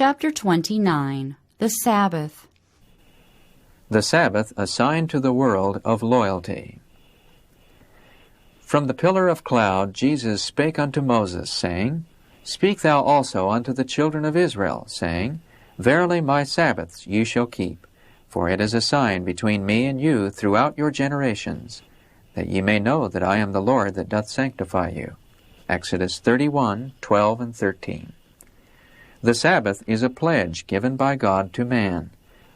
Chapter 29. The Sabbath. The Sabbath assigned to the world of loyalty. From the pillar of cloud Jesus spake unto Moses, saying, Speak thou also unto the children of Israel, saying, Verily my Sabbaths ye shall keep, for it is a sign between me and you throughout your generations, that ye may know that I am the Lord that doth sanctify you. Exodus 31:12 and 13. The Sabbath is a pledge given by God to man,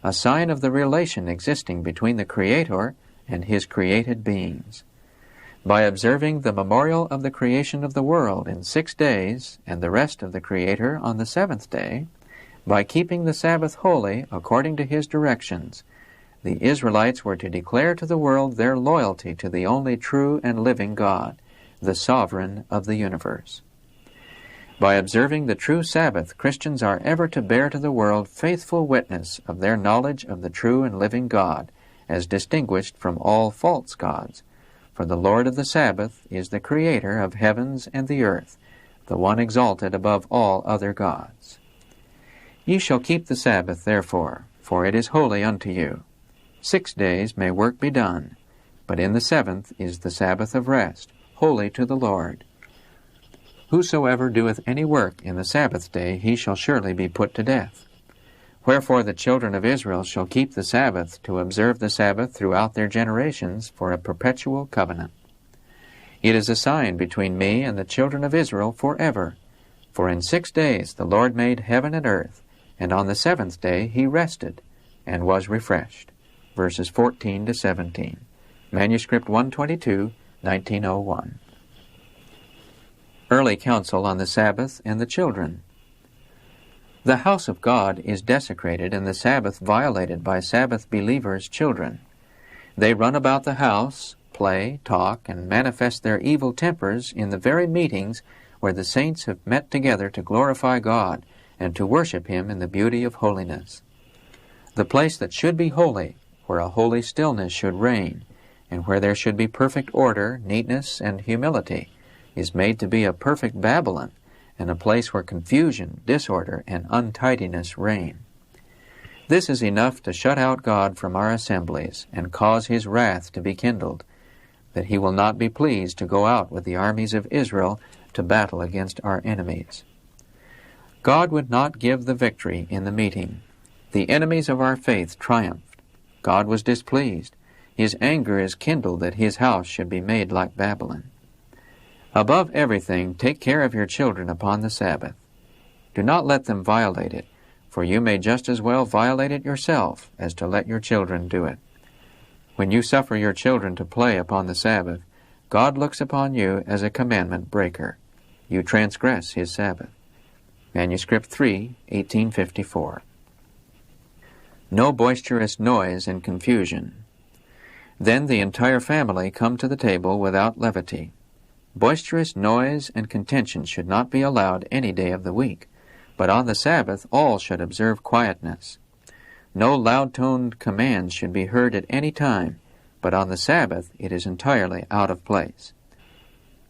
a sign of the relation existing between the Creator and His created beings. By observing the memorial of the creation of the world in 6 days, and the rest of the Creator on the 7th day, by keeping the Sabbath holy according to His directions, the Israelites were to declare to the world their loyalty to the only true and living God, the Sovereign of the universe. By observing the true Sabbath, Christians are ever to bear to the world faithful witness of their knowledge of the true and living God, as distinguished from all false gods. For the Lord of the Sabbath is the Creator of heavens and the earth, the one exalted above all other gods. Ye shall keep the Sabbath, therefore, for it is holy unto you. 6 days may work be done, but in the 7th is the Sabbath of rest, holy to the Lord. Whosoever doeth any work in the Sabbath day, he shall surely be put to death. Wherefore the children of Israel shall keep the Sabbath, to observe the Sabbath throughout their generations for a perpetual covenant. It is a sign between me and the children of Israel forever. For in 6 days the Lord made heaven and earth, and on the 7th day he rested, and was refreshed. Verses 14 to 17. Manuscript 122, 1901. Early counsel on the Sabbath and the children. The house of God is desecrated and the Sabbath violated by Sabbath believers' children. They run about the house, play, talk, and manifest their evil tempers in the very meetings where the saints have met together to glorify God and to worship Him in the beauty of holiness. The place that should be holy, where a holy stillness should reign, and where there should be perfect order, neatness, and humility, is made to be a perfect Babylon, and a place where confusion, disorder, and untidiness reign. This is enough to shut out God from our assemblies and cause His wrath to be kindled, that He will not be pleased to go out with the armies of Israel to battle against our enemies. God would not give the victory in the meeting. The enemies of our faith triumphed. God was displeased. His anger is kindled that His house should be made like Babylon. Above everything, take care of your children upon the Sabbath. Do not let them violate it, for you may just as well violate it yourself as to let your children do it. When you suffer your children to play upon the Sabbath, God looks upon you as a commandment breaker. You transgress His Sabbath. Manuscript 3, 1854. No boisterous noise and confusion. Then the entire family come to the table without levity. Boisterous noise and contention should not be allowed any day of the week, but on the Sabbath all should observe quietness. No loud-toned commands should be heard at any time, but on the Sabbath it is entirely out of place.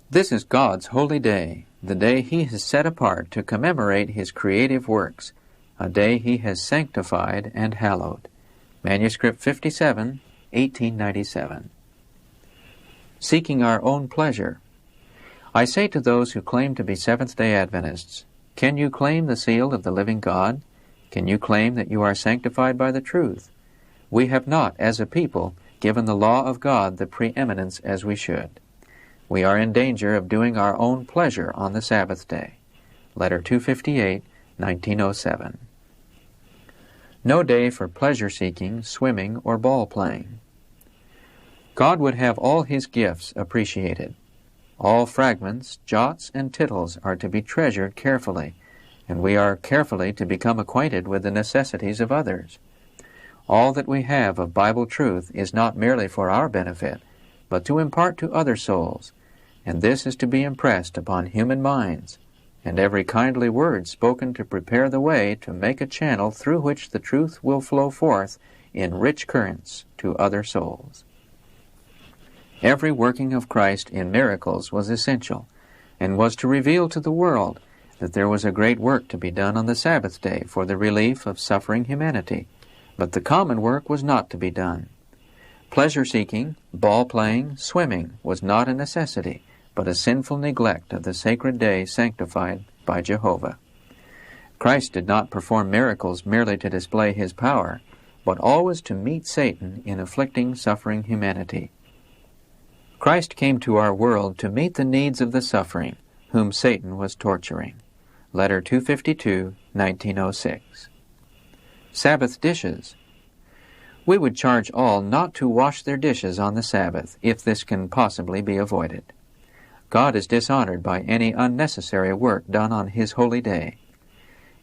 This is God's holy day, the day He has set apart to commemorate His creative works, a day He has sanctified and hallowed. Manuscript 57, 1897. Seeking our own pleasure. I say to those who claim to be Seventh-day Adventists, can you claim the seal of the living God? Can you claim that you are sanctified by the truth? We have not, as a people, given the law of God the preeminence as we should. We are in danger of doing our own pleasure on the Sabbath day. Letter 258, 1907. No day for pleasure-seeking, swimming, or ball-playing. God would have all His gifts appreciated. All fragments, jots, and tittles are to be treasured carefully, and we are carefully to become acquainted with the necessities of others. All that we have of Bible truth is not merely for our benefit, but to impart to other souls, and this is to be impressed upon human minds, and every kindly word spoken to prepare the way to make a channel through which the truth will flow forth in rich currents to other souls. Every working of Christ in miracles was essential, and was to reveal to the world that there was a great work to be done on the Sabbath day for the relief of suffering humanity, but the common work was not to be done. Pleasure-seeking, ball-playing, swimming was not a necessity, but a sinful neglect of the sacred day sanctified by Jehovah. Christ did not perform miracles merely to display his power, but always to meet Satan in afflicting suffering humanity. Christ came to our world to meet the needs of the suffering, whom Satan was torturing. Letter 252, 1906. Sabbath dishes. We would charge all not to wash their dishes on the Sabbath, if this can possibly be avoided. God is dishonored by any unnecessary work done on his holy day.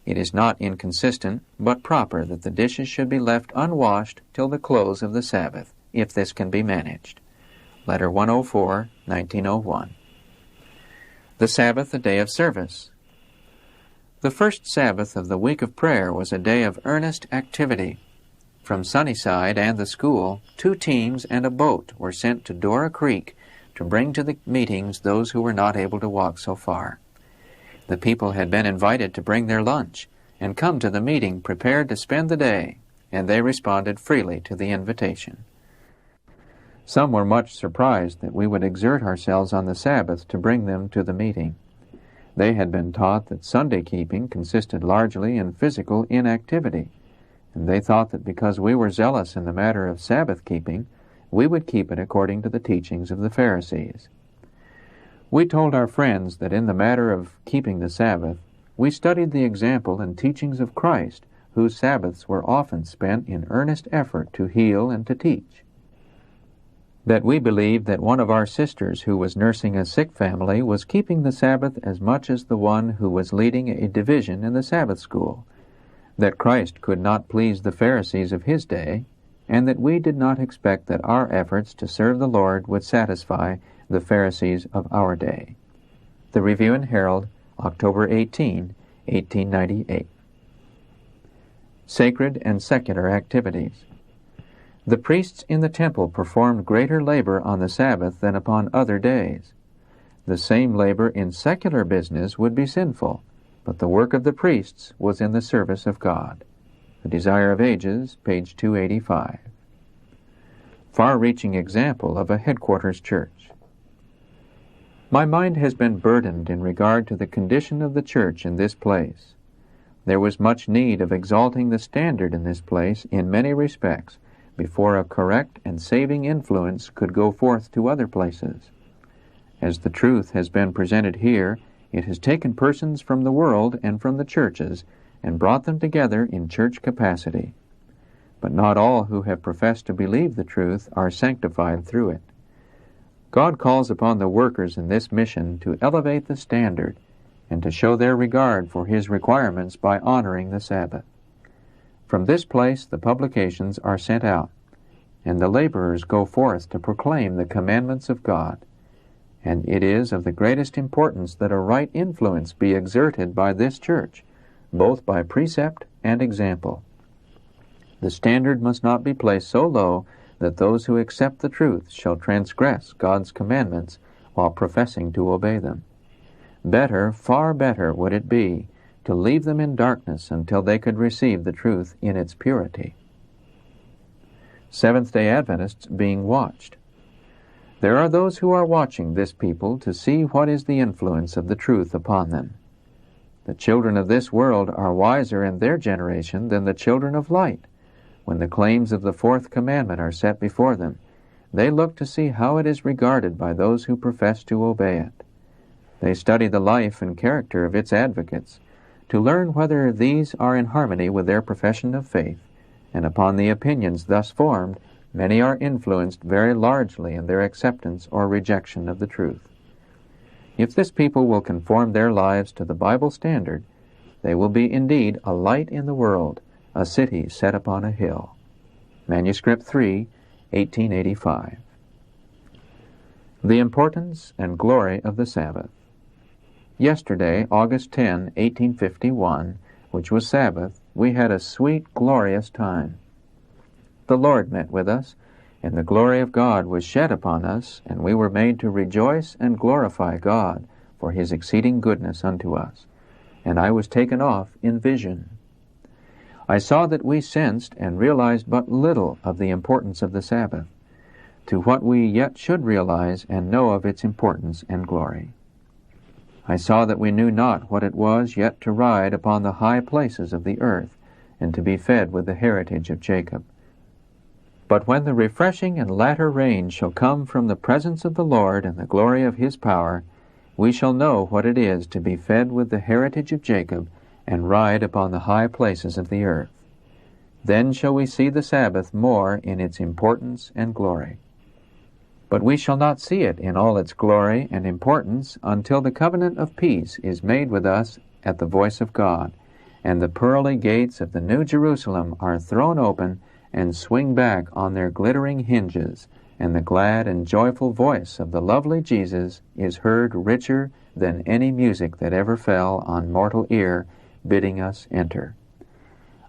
It is not inconsistent, but proper that the dishes should be left unwashed till the close of the Sabbath, if this can be managed. Letter 104, 1901. The Sabbath, a day of service. The first Sabbath of the week of prayer was a day of earnest activity. From Sunnyside and the school, 2 teams and a boat were sent to Dora Creek to bring to the meetings those who were not able to walk so far. The people had been invited to bring their lunch and come to the meeting prepared to spend the day, and they responded freely to the invitation. Some were much surprised that we would exert ourselves on the Sabbath to bring them to the meeting. They had been taught that Sunday keeping consisted largely in physical inactivity, and they thought that because we were zealous in the matter of Sabbath keeping, we would keep it according to the teachings of the Pharisees. We told our friends that in the matter of keeping the Sabbath, we studied the example and teachings of Christ, whose Sabbaths were often spent in earnest effort to heal and to teach. That we believed that one of our sisters who was nursing a sick family was keeping the Sabbath as much as the one who was leading a division in the Sabbath school, that Christ could not please the Pharisees of his day, and that we did not expect that our efforts to serve the Lord would satisfy the Pharisees of our day. The Review and Herald, October 18, 1898. Sacred and secular activities. The priests in the temple performed greater labor on the Sabbath than upon other days. The same labor in secular business would be sinful, but the work of the priests was in the service of God. The Desire of Ages, page 285. Far-reaching example of a headquarters church. My mind has been burdened in regard to the condition of the church in this place. There was much need of exalting the standard in this place in many respects before a correct and saving influence could go forth to other places. As the truth has been presented here, it has taken persons from the world and from the churches and brought them together in church capacity. But not all who have professed to believe the truth are sanctified through it. God calls upon the workers in this mission to elevate the standard and to show their regard for his requirements by honoring the Sabbath. From this place the publications are sent out, and the laborers go forth to proclaim the commandments of God. And it is of the greatest importance that a right influence be exerted by this church, both by precept and example. The standard must not be placed so low that those who accept the truth shall transgress God's commandments while professing to obey them. Better, far better would it be to leave them in darkness until they could receive the truth in its purity. Seventh-day Adventists being watched. There are those who are watching this people to see what is the influence of the truth upon them. The children of this world are wiser in their generation than the children of light. When the claims of the fourth commandment are set before them, they look to see how it is regarded by those who profess to obey it. They study the life and character of its advocates, to learn whether these are in harmony with their profession of faith, and upon the opinions thus formed, many are influenced very largely in their acceptance or rejection of the truth. If this people will conform their lives to the Bible standard, they will be indeed a light in the world, a city set upon a hill. Manuscript 3, 1885. The importance and glory of the Sabbath. Yesterday, August 10, 1851, which was Sabbath, we had a sweet, glorious time. The Lord met with us, and the glory of God was shed upon us, and we were made to rejoice and glorify God for his exceeding goodness unto us. and I was taken off in vision. I saw that we sensed and realized but little of the importance of the Sabbath, to what we yet should realize and know of its importance and glory. I saw that we knew not what it was yet to ride upon the high places of the earth, and to be fed with the heritage of Jacob. But when the refreshing and latter rain shall come from the presence of the Lord and the glory of his power, we shall know what it is to be fed with the heritage of Jacob, and ride upon the high places of the earth. Then shall we see the Sabbath more in its importance and glory. But we shall not see it in all its glory and importance until the covenant of peace is made with us at the voice of God, and the pearly gates of the New Jerusalem are thrown open and swing back on their glittering hinges, and the glad and joyful voice of the lovely Jesus is heard richer than any music that ever fell on mortal ear, bidding us enter.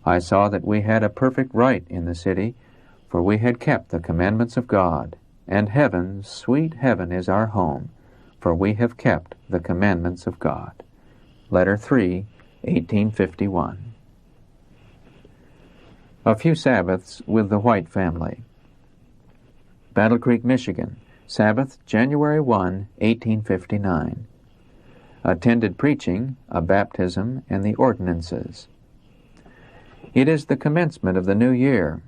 I saw that we had a perfect right in the city, for we had kept the commandments of God, and heaven, sweet heaven, is our home, for we have kept the commandments of God. Letter 3, 1851. A few Sabbaths with the White family. Battle Creek, Michigan, Sabbath, January 1, 1859. Attended preaching, a baptism, and the ordinances. It is the commencement of the new year.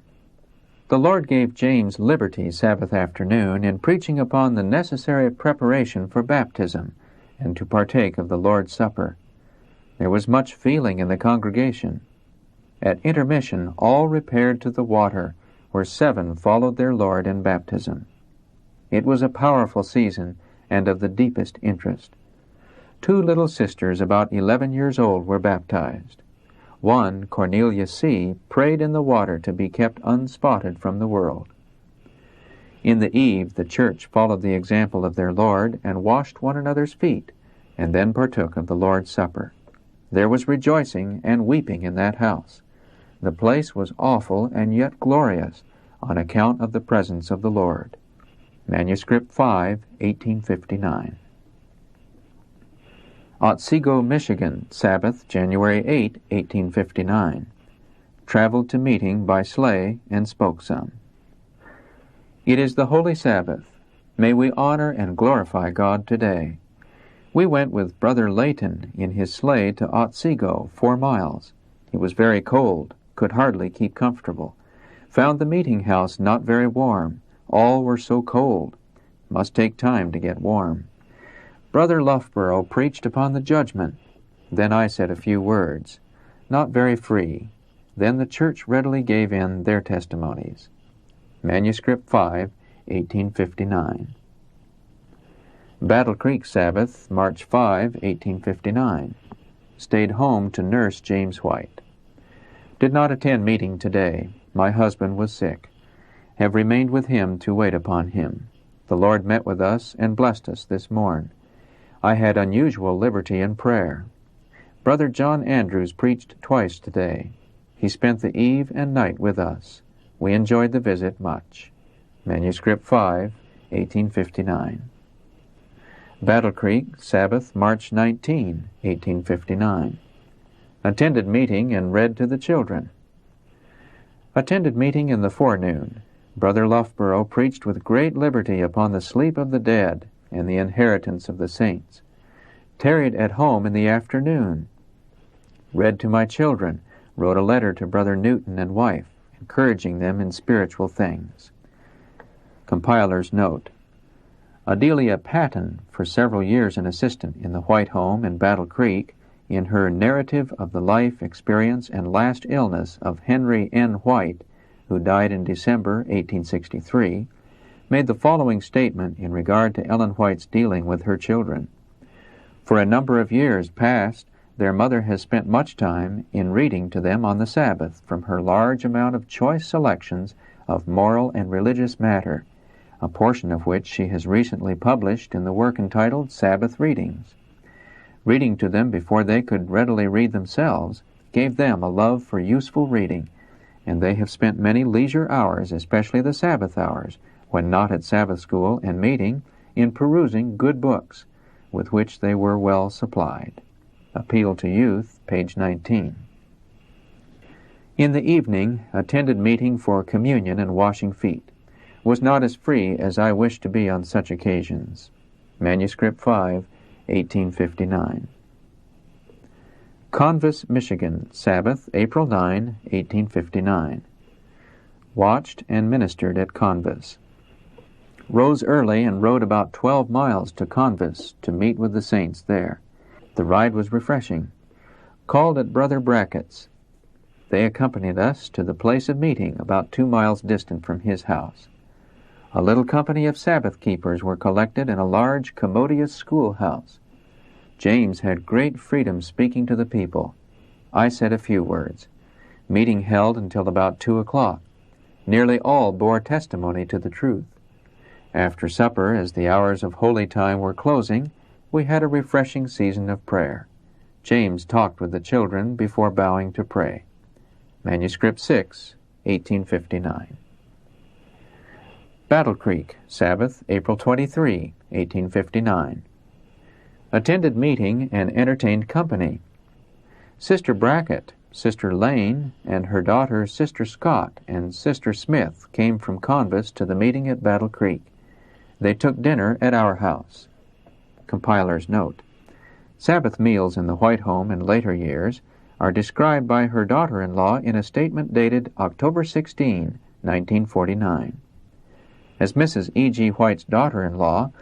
The Lord gave James liberty Sabbath afternoon in preaching upon the necessary preparation for baptism and to partake of the Lord's Supper. There was much feeling in the congregation. At intermission, all repaired to the water, where 7 followed their Lord in baptism. It was a powerful season and of the deepest interest. 2 little sisters about 11 years old were baptized. One, Cornelia C., prayed in the water to be kept unspotted from the world. In the eve, the church followed the example of their Lord and washed one another's feet, and then partook of the Lord's Supper. There was rejoicing and weeping in that house. The place was awful and yet glorious on account of the presence of the Lord. Manuscript 5, 1859. Otsego, Michigan, Sabbath, January 8, 1859. Traveled to meeting by sleigh and spoke some. It is the Holy Sabbath. May we honor and glorify God today. We went with Brother Layton in his sleigh to Otsego, 4 miles. It was very cold, could hardly keep comfortable. Found the meeting house not very warm. All were so cold. Must take time to get warm. Brother Loughborough preached upon the judgment. Then I said a few words, not very free. Then the church readily gave in their testimonies. Manuscript 5, 1859. Battle Creek Sabbath, March 5, 1859. Stayed home to nurse James White. Did not attend meeting today. My husband was sick. Have remained with him to wait upon him. The Lord met with us and blessed us this morn. I had unusual liberty in prayer. Brother John Andrews preached twice today. He spent the eve and night with us. We enjoyed the visit much. Manuscript 5, 1859. Battle Creek, Sabbath, March 19, 1859. Attended meeting and read to the children. Attended meeting in the forenoon. Brother Loughborough preached with great liberty upon the sleep of the dead and the inheritance of the saints. Tarried at home in the afternoon. Read to my children, wrote a letter to Brother Newton and wife, encouraging them in spiritual things. Compiler's note. Adelia Patton, for several years an assistant in the White Home in Battle Creek, in her narrative of the life, experience, and last illness of Henry N. White, who died in December 1863, made the following statement in regard to Ellen White's dealing with her children. For a number of years past, their mother has spent much time in reading to them on the Sabbath from her large amount of choice selections of moral and religious matter, a portion of which she has recently published in the work entitled Sabbath Readings. Reading to them before they could readily read themselves gave them a love for useful reading, and they have spent many leisure hours, especially the Sabbath hours, when not at Sabbath school and meeting, in perusing good books, with which they were well supplied. Appeal to Youth, page 19. In the evening, attended meeting for communion and washing feet. Was not as free as I wished to be on such occasions. Manuscript 5, 1859. Convis, Michigan, Sabbath, April 9, 1859. Watched and ministered at Convis. Rose early and rode about 12 miles to Convis to meet with the saints there. The ride was refreshing. Called at Brother Brackett's. They accompanied us to the place of meeting about 2 miles distant from his house. A little company of Sabbath keepers were collected in a large, commodious schoolhouse. James had great freedom speaking to the people. I said a few words. Meeting held until about 2 o'clock. Nearly all bore testimony to the truth. After supper, as the hours of holy time were closing, we had a refreshing season of prayer. James talked with the children before bowing to pray. Manuscript 6, 1859. Battle Creek, Sabbath, April 23, 1859. Attended meeting and entertained company. Sister Brackett, Sister Lane, and her daughter Sister Scott and Sister Smith came from Convis to the meeting at Battle Creek. They took dinner at our house. Compiler's note. Sabbath meals in the White Home in later years are described by her daughter-in-law in a statement dated October 16, 1949. As Mrs. E. G. White's daughter-in-law,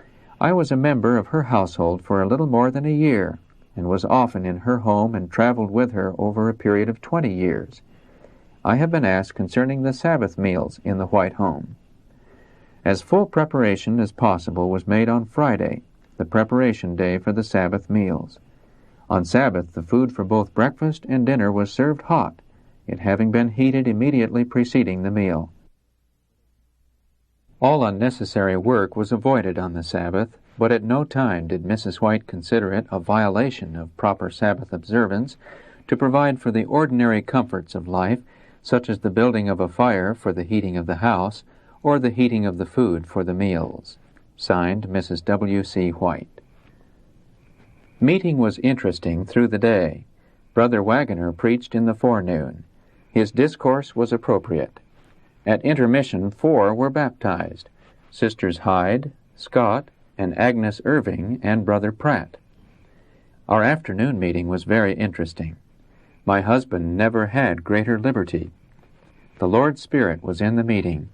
I was a member of her household for a little more than a year, and was often in her home and traveled with her over a period of 20 years. I have been asked concerning the Sabbath meals in the White Home. As full preparation as possible was made on Friday, the preparation day for the Sabbath meals. On Sabbath, the food for both breakfast and dinner was served hot, it having been heated immediately preceding the meal. All unnecessary work was avoided on the Sabbath, but at no time did Mrs. White consider it a violation of proper Sabbath observance to provide for the ordinary comforts of life, such as the building of a fire for the heating of the house, or the heating of the food for the meals. Signed, Mrs. W. C. White. Meeting was interesting through the day. Brother Wagoner preached in the forenoon. His discourse was appropriate. At intermission, 4 were baptized, Sisters Hyde, Scott, and Agnes Irving, and Brother Pratt. Our afternoon meeting was very interesting. My husband never had greater liberty. The Lord's Spirit was in the meeting.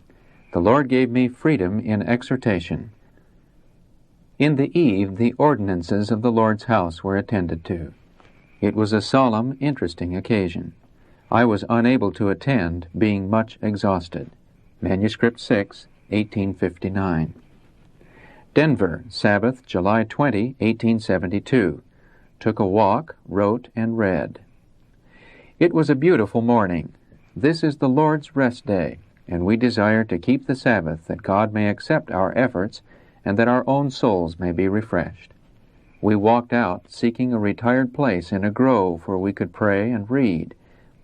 The Lord gave me freedom in exhortation. In the eve, the ordinances of the Lord's house were attended to. It was a solemn, interesting occasion. I was unable to attend, being much exhausted. Manuscript 6, 1859. Denver, Sabbath, July 20, 1872. Took a walk, wrote, and read. It was a beautiful morning. This is the Lord's rest day, and we desire to keep the Sabbath that God may accept our efforts and that our own souls may be refreshed. We walked out seeking a retired place in a grove where we could pray and read,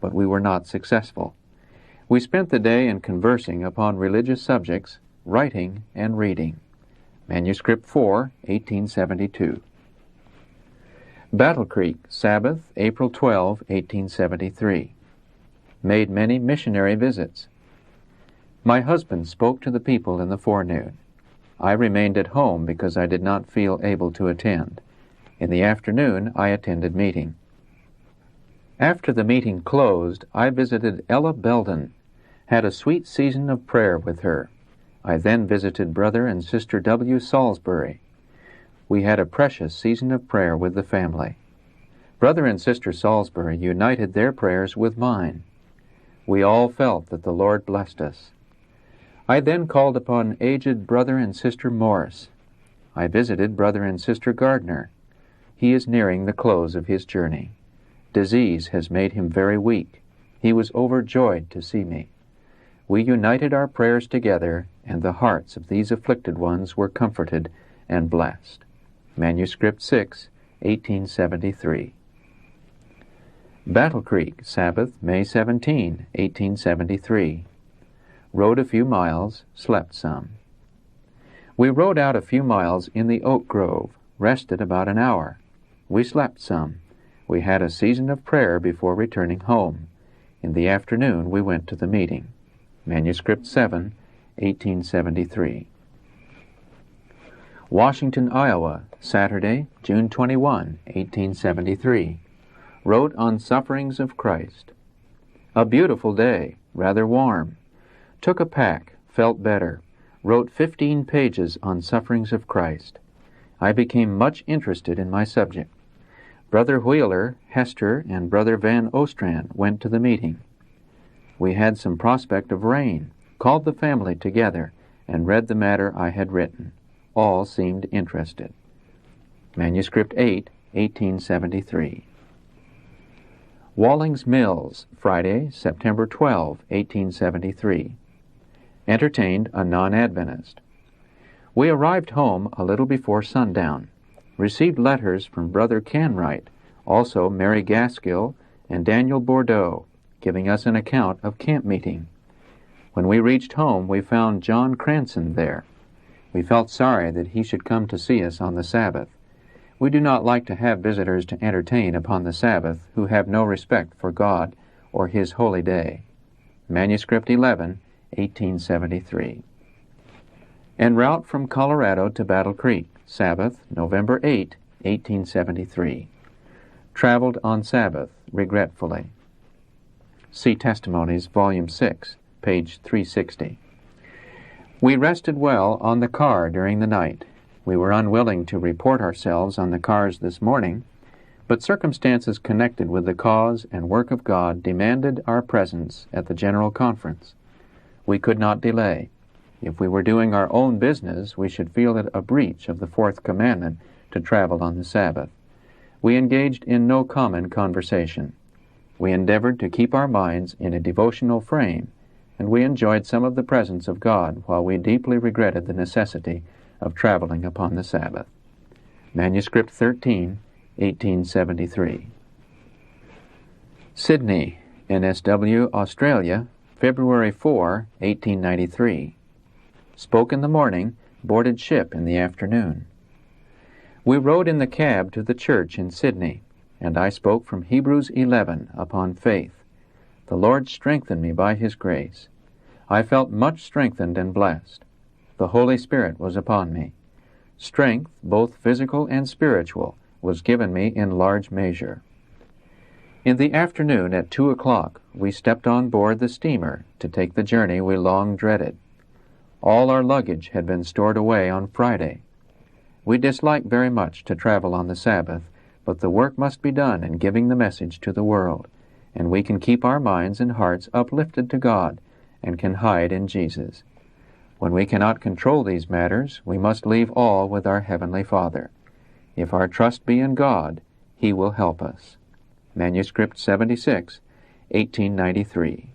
but we were not successful. We spent the day in conversing upon religious subjects, writing and reading. Manuscript 4, 1872. Battle Creek, Sabbath, April 12, 1873. Made many missionary visits. My husband spoke to the people in the forenoon. I remained at home because I did not feel able to attend. In the afternoon, I attended meeting. After the meeting closed, I visited Ella Belden, had a sweet season of prayer with her. I then visited Brother and Sister W. Salisbury. We had a precious season of prayer with the family. Brother and Sister Salisbury united their prayers with mine. We all felt that the Lord blessed us. I then called upon aged Brother and Sister Morris. I visited Brother and Sister Gardner. He is nearing the close of his journey. Disease has made him very weak. He was overjoyed to see me. We united our prayers together, and the hearts of these afflicted ones were comforted and blessed. Manuscript 6, 1873. Battle Creek, Sabbath, May 17, 1873. Rode a few miles, slept some. We rode out a few miles in the oak grove, rested about an hour. We slept some. We had a season of prayer before returning home. In the afternoon we went to the meeting. Manuscript 7, 1873. Washington, Iowa, Saturday, June 21, 1873. Wrote on Sufferings of Christ. A beautiful day, rather warm. Took a pack, felt better. Wrote 15 pages on Sufferings of Christ. I became much interested in my subject. Brother Wheeler, Hester, and Brother Van Ostrand went to the meeting. We had some prospect of rain, called the family together, and read the matter I had written. All seemed interested. Manuscript 8, 1873. Wallings Mills, Friday, September 12, 1873. Entertained a non-Adventist. We arrived home a little before sundown. Received letters from Brother Canwright, also Mary Gaskill and Daniel Bordeaux, giving us an account of camp meeting. When we reached home, we found John Cranson there. We felt sorry that he should come to see us on the Sabbath. We do not like to have visitors to entertain upon the Sabbath who have no respect for God or His holy day. Manuscript 11, 1873. En route from Colorado to Battle Creek, Sabbath, November 8, 1873. Traveled on Sabbath, regretfully. See Testimonies, Volume 6, page 360. We rested well on the car during the night. We were unwilling to report ourselves on the cars this morning, but circumstances connected with the cause and work of God demanded our presence at the General Conference. We could not delay. If we were doing our own business, we should feel it a breach of the fourth commandment to travel on the Sabbath. We engaged in no common conversation. We endeavored to keep our minds in a devotional frame, and we enjoyed some of the presence of God while we deeply regretted the necessity of traveling upon the Sabbath. Manuscript 13, 1873. Sydney, NSW, Australia, February 4, 1893. Spoke in the morning, boarded ship in the afternoon. We rode in the cab to the church in Sydney, and I spoke from Hebrews 11 upon faith. The Lord strengthened me by His grace. I felt much strengthened and blessed. The Holy Spirit was upon me. Strength, both physical and spiritual, was given me in large measure. In the afternoon at 2 o'clock, we stepped on board the steamer to take the journey we long dreaded. All our luggage had been stored away on Friday. We dislike very much to travel on the Sabbath, but the work must be done in giving the message to the world, and we can keep our minds and hearts uplifted to God and can hide in Jesus. When we cannot control these matters, we must leave all with our Heavenly Father. If our trust be in God, He will help us. Manuscript 76, 1893.